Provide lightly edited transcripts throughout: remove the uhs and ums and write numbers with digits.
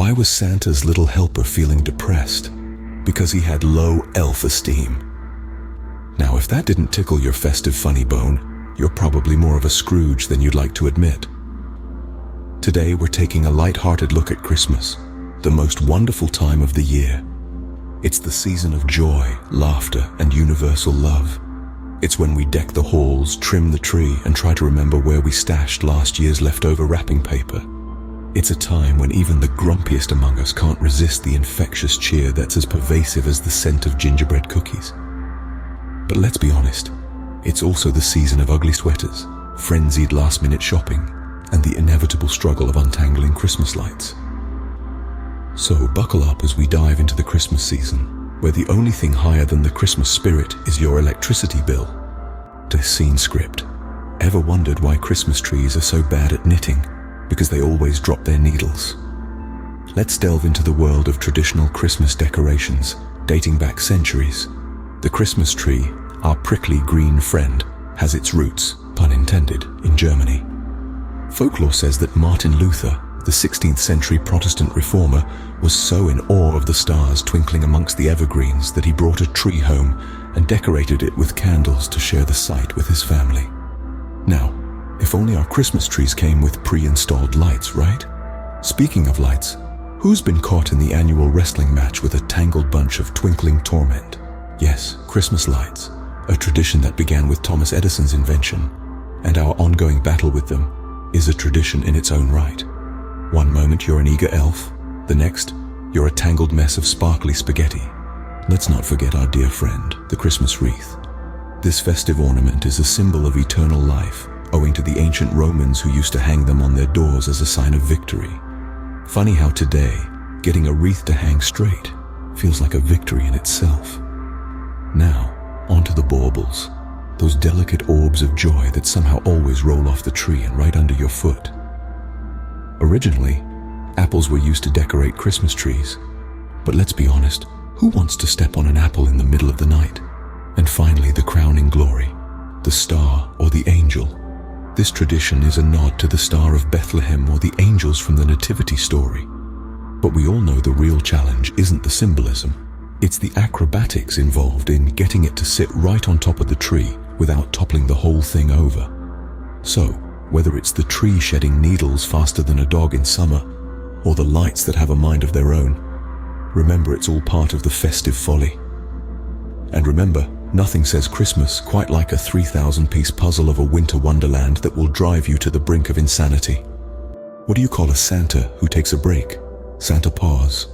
Why was Santa's little helper feeling depressed? Because he had low elf esteem. Now, if that didn't tickle your festive funny bone, you're probably more of a Scrooge than you'd like to admit. Today, we're taking a light-hearted look at Christmas, the most wonderful time of the year. It's the season of joy, laughter, and universal love. It's when we deck the halls, trim the tree, and try to remember where we stashed last year's leftover wrapping paper. It's a time when even the grumpiest among us can't resist the infectious cheer that's as pervasive as the scent of gingerbread cookies. But let's be honest, it's also the season of ugly sweaters, frenzied last-minute shopping, and the inevitable struggle of untangling Christmas lights. So buckle up as we dive into the Christmas season, where the only thing higher than the Christmas spirit is your electricity bill. The scene script. Ever wondered why Christmas trees are so bad at knitting? Because they always drop their needles. Let's delve into the world of traditional Christmas decorations, dating back centuries. The Christmas tree, our prickly green friend, has its roots, pun intended, in Germany. Folklore says that Martin Luther, the 16th century Protestant reformer, was so in awe of the stars twinkling amongst the evergreens that he brought a tree home and decorated it with candles to share the sight with his family. Now, if only our Christmas trees came with pre-installed lights, right? Speaking of lights, who's been caught in the annual wrestling match with a tangled bunch of twinkling torment? Yes, Christmas lights, a tradition that began with Thomas Edison's invention, and our ongoing battle with them is a tradition in its own right. One moment you're an eager elf, the next you're a tangled mess of sparkly spaghetti. Let's not forget our dear friend, the Christmas wreath. This festive ornament is a symbol of eternal life, owing to the ancient Romans who used to hang them on their doors as a sign of victory. Funny how today, getting a wreath to hang straight feels like a victory in itself. Now, onto the baubles, those delicate orbs of joy that somehow always roll off the tree and right under your foot. Originally, apples were used to decorate Christmas trees, but let's be honest, who wants to step on an apple in the middle of the night? And finally, the crowning glory, the star or the angel. This tradition is a nod to the Star of Bethlehem or the angels from the Nativity story. But we all know the real challenge isn't the symbolism. It's the acrobatics involved in getting it to sit right on top of the tree without toppling the whole thing over. So, whether it's the tree shedding needles faster than a dog in summer, or the lights that have a mind of their own, remember it's all part of the festive folly. And remember, nothing says Christmas quite like a 3,000-piece puzzle of a winter wonderland that will drive you to the brink of insanity. What do you call a Santa who takes a break? Santa Paws.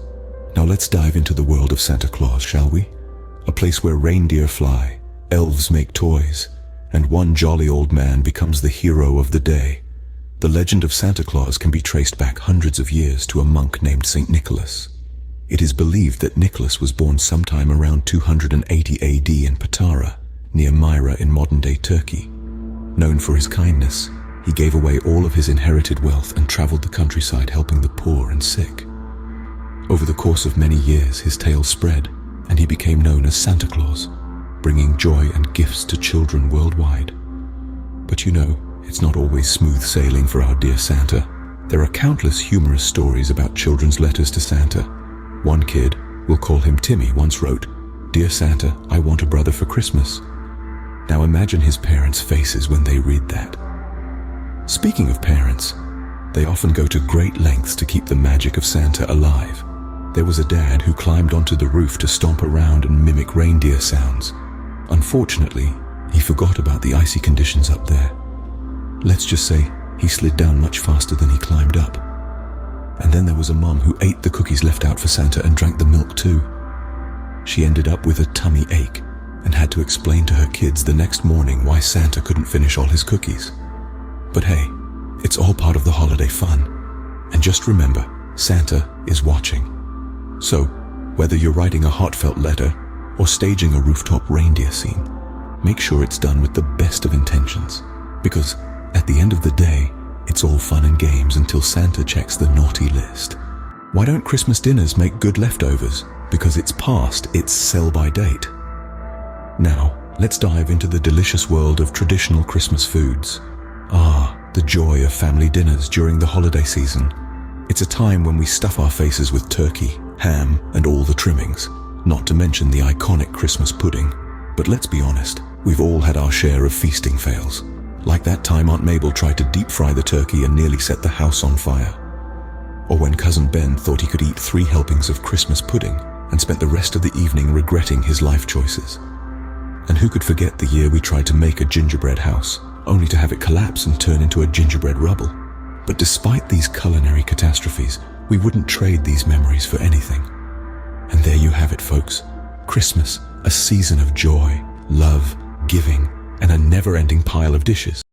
Now let's dive into the world of Santa Claus, shall we? A place where reindeer fly, elves make toys, and one jolly old man becomes the hero of the day. The legend of Santa Claus can be traced back hundreds of years to a monk named St. Nicholas. It is believed that Nicholas was born sometime around 280 AD in Patara, near Myra in modern-day Turkey. Known for his kindness, he gave away all of his inherited wealth and traveled the countryside helping the poor and sick. Over the course of many years, his tale spread, and he became known as Santa Claus, bringing joy and gifts to children worldwide. But you know, it's not always smooth sailing for our dear Santa. There are countless humorous stories about children's letters to Santa. One kid, we'll call him Timmy, once wrote, "Dear Santa, I want a brother for Christmas." Now imagine his parents' faces when they read that. Speaking of parents, they often go to great lengths to keep the magic of Santa alive. There was a dad who climbed onto the roof to stomp around and mimic reindeer sounds. Unfortunately, he forgot about the icy conditions up there. Let's just say he slid down much faster than he climbed up. And then there was a mom who ate the cookies left out for Santa and drank the milk too. She ended up with a tummy ache and had to explain to her kids the next morning why Santa couldn't finish all his cookies. But hey, it's all part of the holiday fun. And just remember, Santa is watching. So, whether you're writing a heartfelt letter or staging a rooftop reindeer scene, make sure it's done with the best of intentions. Because at the end of the day, it's all fun and games until Santa checks the naughty list. Why don't Christmas dinners make good leftovers? Because it's past its sell-by date. Now, let's dive into the delicious world of traditional Christmas foods. Ah, the joy of family dinners during the holiday season. It's a time when we stuff our faces with turkey, ham, and all the trimmings, not to mention the iconic Christmas pudding. But let's be honest, we've all had our share of feasting fails. Like that time Aunt Mabel tried to deep fry the turkey and nearly set the house on fire. Or when Cousin Ben thought he could eat 3 helpings of Christmas pudding and spent the rest of the evening regretting his life choices. And who could forget the year we tried to make a gingerbread house, only to have it collapse and turn into a gingerbread rubble? But despite these culinary catastrophes, we wouldn't trade these memories for anything. And there you have it, folks. Christmas, a season of joy, love, giving, and a never-ending pile of dishes.